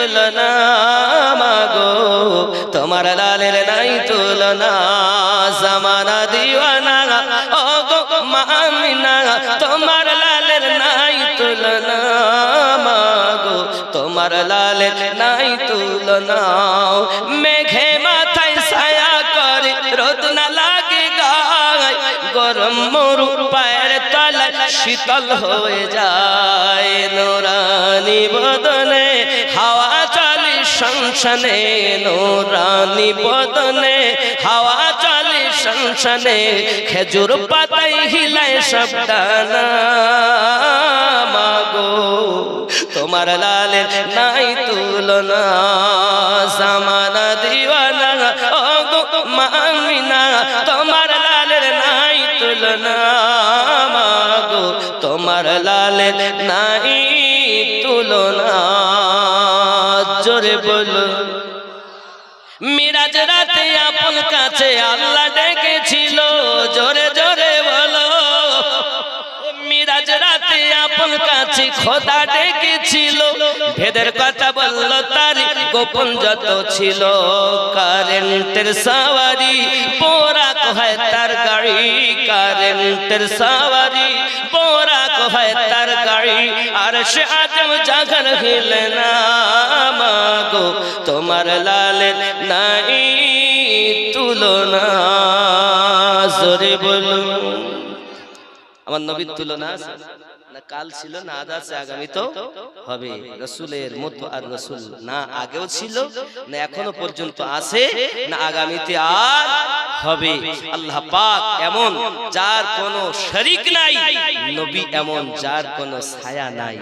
তুলনা মাগো তোমার লালের নাই তুলনা জামানা দিওয়ানা ও গো মা আমিনা তোমার লালের নাই তুলনা মাগো তোমার লালের নাই তুলনা মেঘে মাথায় ছায়া করে রোদ না লাগে গায় গরম মরু পায়ের তলায় শীতল হয়ে যায় নোরানি বদনে হাওয়া চলে সংসনে নোরানি বদনে হাওয়া চলে সংসনে খেজুর পাতায় হিলায় সব ডানা মাগো তোমার লালের নাই তুলনা জামানা দিওয়ানা ও গো মা আমিনা তোমার লালের নাই তুলনা মাগো তোমার লালের নাই তুলনা জোরে বলো মিরাজ রাতে আপন কাছে আল্লাহ ডেকেছিল জোরে জোরে বলো মিরাজ রাতে আপন কাছে খোদা ডেকেছিল ভেদের কথা বলল তার গোপন যত ছিল কারেন্টের সাওয়ারি পোরাক হয় তার গাড়ি কারেন্টের সাওয়ারি পোরাক হয় তার গাড়ি আর সে আজম জাগর হিলে না মাগো তোমার লালের নাই তুলনা জোরে বলুন আমার নবীর তুলনা না কাল ছিল না আজ আছে আগামী তো হবে রাসূলের মতো আর রাসূল না আগেও ছিল না এখনো পর্যন্ত আছে না আগামীতে আর হবে আল্লাহ পাক এমন যার কোনো শরীক নাই নবী এমন যার কোনো ছায়া নাই।